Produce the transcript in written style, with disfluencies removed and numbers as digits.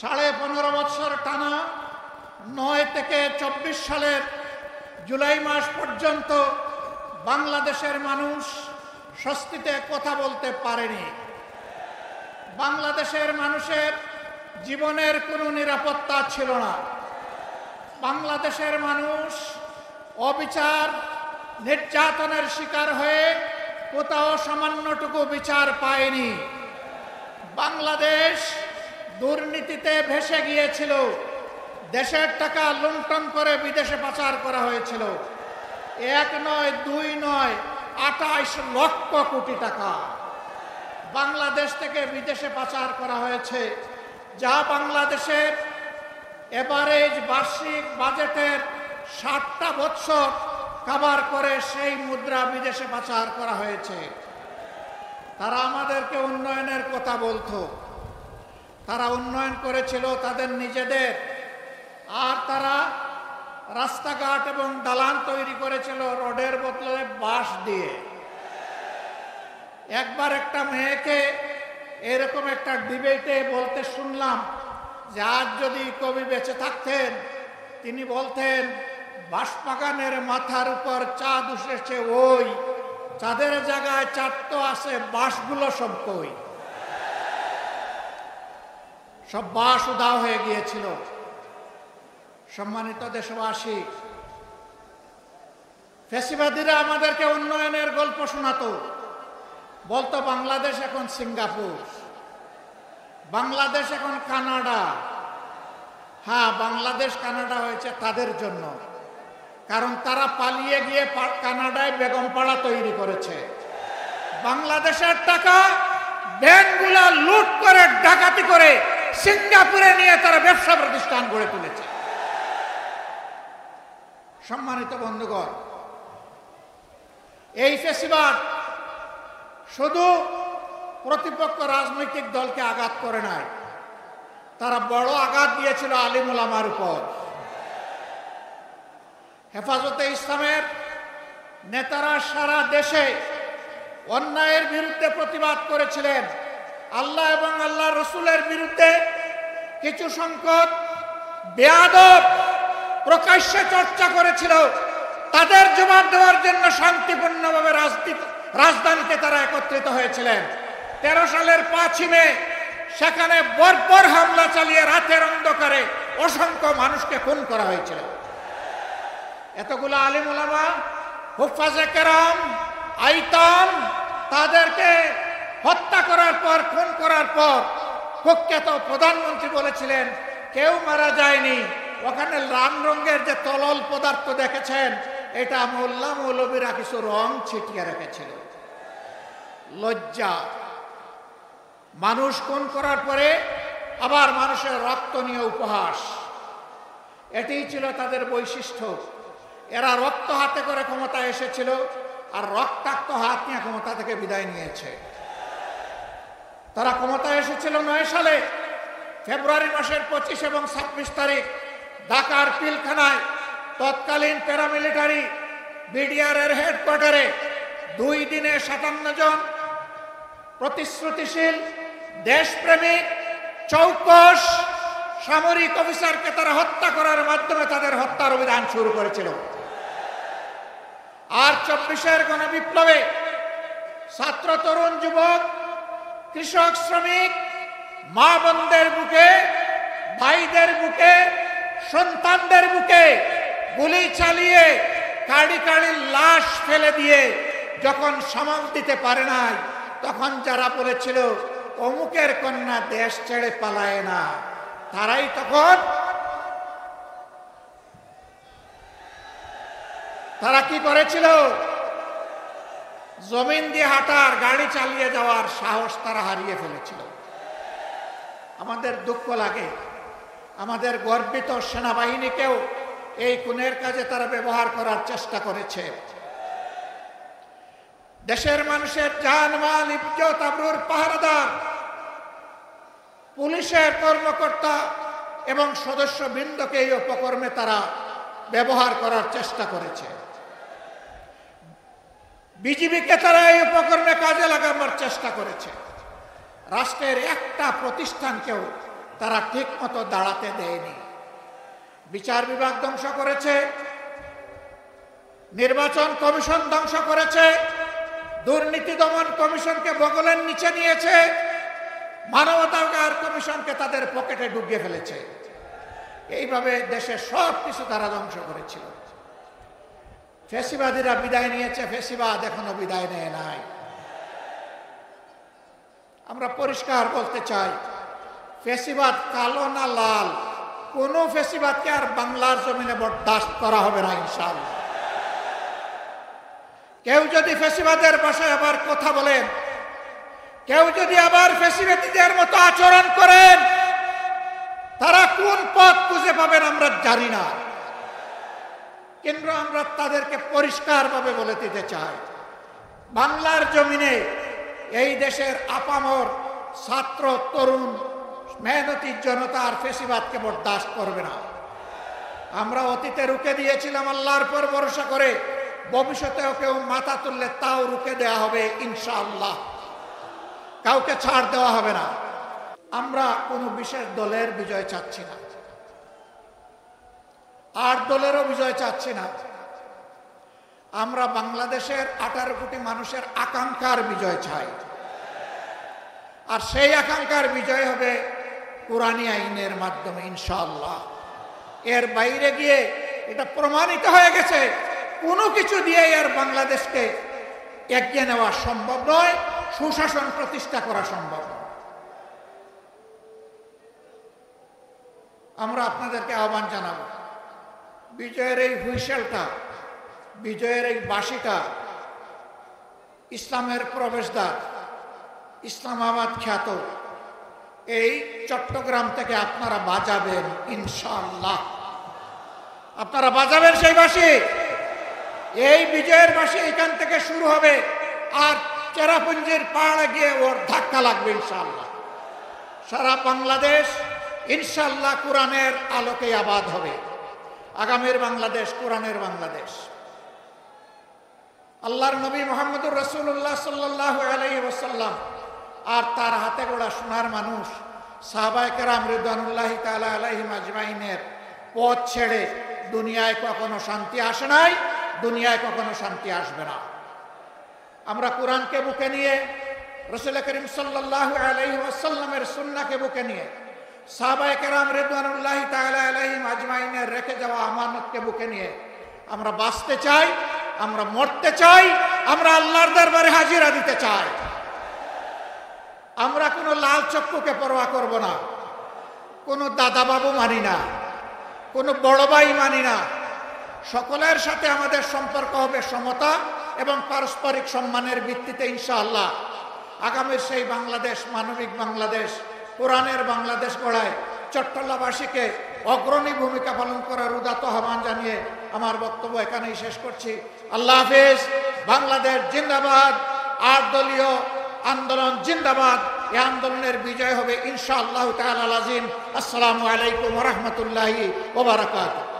15.5 বছর টানা 9 থেকে 24 সালের জুলাই মাস পর্যন্ত বাংলাদেশের মানুষ স্বস্তিতে কথা বলতে পারেনি। বাংলাদেশের মানুষের জীবনের কোনো নিরাপত্তা ছিল না। বাংলাদেশের মানুষ অবিচার নির্যাতনের শিকার হয়ে কোথাও সামান্যটুকু বিচার পায়নি। বাংলাদেশ দুর্নীতিতে ভেসে গিয়েছিল। দেশের টাকা লুণ্ঠন করে বিদেশে পাচার করা হয়েছিল। 1 নয় 2 নয় 28 লক্ষ কোটি টাকা বাংলাদেশ থেকে বিদেশে পাচার করা হয়েছে, যা বাংলাদেশের এভারেজ বার্ষিক বাজেটের 60টা বছর কভার করে সেই মুদ্রা বিদেশে পাচার করা হয়েছে। তারা আমাদেরকে উন্নয়নের কথা বলতো। তারা উন্নয়ন করেছিল তাদের নিজেদের, আর তারা রাস্তাঘাট এবং দালান তৈরি করেছিল রডের বদলে বাঁশ দিয়ে। একবার একটা মেয়েকে এরকম একটা ডিবেটে বলতে শুনলাম যে আজ যদি কবি বেঁচে থাকতেন তিনি বলতেন, বাঁশবাগানের মাথার উপর চাঁদ উঠেছে ওই, চাঁদের জায়গায় চাঁদ তো আছে, বাঁশগুলো সব কই। সব বাঁশ উধাও হয়ে গিয়েছিল। সম্মানিত দেশবাসী, ফ্যাসিবাদীরা আমাদেরকে উন্নয়নের গল্প শোনাতো। বলতো বাংলাদেশ এখন সিঙ্গাপুর, বাংলাদেশ এখন কানাডা। হ্যাঁ, বাংলাদেশ কানাডা হয়েছে তাদের জন্য, কারণ তারা পালিয়ে গিয়ে কানাডায় বেগমপাড়া তৈরি করেছে। বাংলাদেশের টাকা ব্যাংকগুলা লুট করে ডাকাতি করে সিঙ্গাপুরে নিয়ে তারা ব্যবসা প্রতিষ্ঠান গড়ে তুলেছে। সম্মানিত বন্ধুগণ, এই ফ্যাসিবাদ শুধু প্রতিপক্ষ রাজনৈতিক দলকে আঘাত করে নাই, তারা বড় আঘাত দিয়েছিল আলিম ওলামার উপর। হেফাজতে ইসলামের নেতারা সারা দেশে অন্যায়ের বিরুদ্ধে প্রতিবাদ করেছিলেন। আল্লাহ এবং আল্লাহ রসুলের বিরুদ্ধে কিছু সংখ্যক বেয়াদব প্রকাশ্যে চর্চা করেছিল। তাদের জবাব দেওয়ার জন্য শান্তিপূর্ণভাবে রাজধানীতে তারা একত্রিত হয়েছিলেন। 13 সালের 5 মে সেখানে বর্বর হামলা চালিয়ে রাতের অন্ধকারে অসংখ্য মানুষকে খুন করা হয়েছিল। এতগুলো আলিম ওলামা, হুফাজে কেরাম, আইতাম, তাদেরকে হত্যা করার পর, খুন করার পর কুখ্যাত প্রধানমন্ত্রী বলেছিলেন কেউ মারা যায়নি, ওখানে লাল রঙের যে তরল পদার্থ দেখেছেন এটা মোল্লা মৌলবীরা কিছু রং ছিটিয়ে রেখেছিল। লজ্জা! মানুষ খুন করার পরে আবার মানুষের রক্ত নিয়ে উপহাস, এটাই ছিল তাদের বৈশিষ্ট্য। এরা রক্ত হাতে করে ক্ষমতায় এসেছিল, আর রক্তাক্ত হাত নিয়ে ক্ষমতা থেকে বিদায় নিয়েছে। তারা ক্ষমতায় এসেছিল 9 সালে ফেব্রুয়ারি মাসের 25 এবং 26 তারিখ ঢাকার পিলখানায় তৎকালীন প্যারামিলিটারি বিডিআর এর হেডকোয়ার্টারে 2 দিনে 57 জন প্রতিশ্রুতিশীল দেশপ্রেমিক চৌকস সামরিক অফিসারকে তারা হত্যা করার মাধ্যমে তাদের হত্যার অভিযান শুরু করেছিল। আর 24-এর গণবিপ্লবে ছাত্র, তরুণ, যুবক, কৃষক, শ্রমিক, মা বোনদের বুকে, ভাইদের বুকে, সন্তানদের বুকে গুলি চালিয়ে কাড়ি কাড়ি লাশ ফেলে দিয়ে যখন সামাল দিতে পারে নাই, তখন যারা বলেছিল অমুকের কন্যা দেশ ছেড়ে পালায় না, তারাই তখন তারা কি করেছিল? জমিন দিয়ে হাঁটার, গাড়ি চালিয়ে যাওয়ার সাহস তারা হারিয়ে ফেলেছিল। আমাদের দুঃখ লাগে, আমাদের গর্বিত সেনাবাহিনীকেও এই খুনের কাজে তারা ব্যবহার করার চেষ্টা করেছে। দেশের মানুষের জানমাল, ইজ্জত, আবরুর পাহারাদার পুলিশের কর্মকর্তা এবং সদস্যবৃন্দকে এই অপকর্মে তারা ব্যবহার করার চেষ্টা করেছে। বিজিবিকে তারা এই উপকরণে কাজে লাগানোর চেষ্টা করেছে। রাষ্ট্রের একটা প্রতিষ্ঠানকেও তারা ঠিক মতো দাঁড়াতে দেয়নি। বিচার বিভাগ ধ্বংস করেছে, নির্বাচন কমিশন ধ্বংস করেছে, দুর্নীতি দমন কমিশনকে বগলের নিচে নিয়েছে, মানবাধিকার কমিশনকে তাদের পকেটে ঢুকিয়ে ফেলেছে। এইভাবে দেশের সব কিছু তারা ধ্বংস করেছিল। ফ্যাসিবাদীরা বিদায় নিয়েছে, ফ্যাসিবাদ এখনো বিদায় নেয় নাই। আমরা পরিষ্কার বলতে চাই, ফ্যাসিবাদ কালো না লাল, কোন ফ্যাসিবাদকে আর বাংলার জমিনে বরদাস্ত করা হবে না ইনশাআল্লাহ। কেউ যদি ফ্যাসিবাদের ভাষায় আবার কথা বলেন, কেউ যদি আবার ফ্যাসিবাদীদের মতো আচরণ করেন, তারা কোন পথ খুঁজে পাবেন আমরা জানি না, কিন্তু আমরা তাদেরকে পরিষ্কারভাবে বলে দিতে চাই, বাংলার জমিনে এই দেশের আপামর ছাত্র তরুণ মেহনতি জনতা আর ফ্যাসিবাদকে বরদাস্ত করবে না। আমরা অতীতে রুখে দিয়েছিলাম আল্লাহর পর ভরসা করে, ভবিষ্যতেও কেউ মাথা তুললে তাও রুখে দেওয়া হবে ইনশাআল্লাহ, কাউকে ছাড় দেওয়া হবে না। আমরা কোনো বিশেষ দলের বিজয় চাচ্ছি না, 8 দলেরও বিজয় চাচ্ছি না। আমরা বাংলাদেশের 18 কোটি মানুষের আকাঙ্ক্ষার বিজয় চাই, আর সেই আকাঙ্ক্ষার বিজয় হবে কোরআনী আইনের মাধ্যমে ইনশাআল্লাহ। এর বাইরে গিয়ে এটা প্রমাণিত হয়ে গেছে, কোনো কিছু দিয়ে এর বাংলাদেশকে এগিয়ে নেওয়া সম্ভব নয়, সুশাসন প্রতিষ্ঠা করা সম্ভব নয়। আমরা আপনাদেরকে আহ্বান জানাবো, বিজয়ের এই হুইসেলটা, বিজয়ের এই বাঁশিটা ইসলামের প্রবেশদ্বার, ইসলামাবাদ খ্যাত এই চট্টগ্রাম থেকে আপনারা বাজাবেন ইনশাআল্লাহ। আপনারা বাজাবেন সেই বাঁশি, এই বিজয়ের বাঁশি এখান থেকে শুরু হবে, আর চেরাপুঞ্জির পাহাড়ে গিয়ে ওর ধাক্কা লাগবে ইনশাআল্লাহ। সারা বাংলাদেশ ইনশাআল্লাহ কোরআনের আলোকে আবাদ হবে। আগামীর বাংলাদেশ কোরআনের বাংলাদেশ। আল্লাহর নবী মুহাম্মদুর রাসূলুল্লাহ সাল্লাল্লাহু আলাইহি ওয়াসাল্লাম আর তার হাতে গড়া সোনার মানুষ সাহাবায়ে কেরাম রিদওয়ানুল্লাহি তাআলা আলাইহিম আজমাইনের পথ ছেড়ে দুনিয়ায় কখনো শান্তি আসে নাই, দুনিয়ায় কখনো শান্তি আসবে না। আমরা কোরআনকে বুকে নিয়ে, রাসূল করিম সাল্লাল্লাহু আলাইহি ওয়াসাল্লামের সুন্নাহকে বুকে নিয়ে, সাহাবায়ে কেরাম রিদওয়ানুল্লাহি তাআলা আলাইহিম আজমাইনের রেখে যাওয়া আমানতকে বুকে নিয়ে আমরা বাঁচতে চাই, আমরা মরতে চাই, আমরা আল্লাহর দরবারে হাজিরা দিতে চাই। আমরা কোনো লাল চক্ষুকে পরোয়া করব না, কোনো দাদা বাবু মানি না, কোনো বড় ভাই মানি না। সকলের সাথে আমাদের সম্পর্ক হবে সমতা এবং পারস্পরিক সম্মানের ভিত্তিতে ইনশাআল্লাহ। আগামীর সেই বাংলাদেশ, মানবিক বাংলাদেশ, কোরআনের বাংলাদেশ গড়ায় চট্টগ্রামবাসীকে অগ্রণী ভূমিকা পালন করার উদাত্ত আহ্বান জানিয়ে আমার বক্তব্য এখানেই শেষ করছি। আল্লাহ হাফেজ। বাংলাদেশ জিন্দাবাদ। 8 দলীয় আন্দোলন জিন্দাবাদ। এই আন্দোলনের বিজয় হবে ইনশাআল্লাহ তাআলা আজিম। আসসালামু আলাইকুম ওয়া রাহমাতুল্লাহি ওয়া বারাকাতুহু।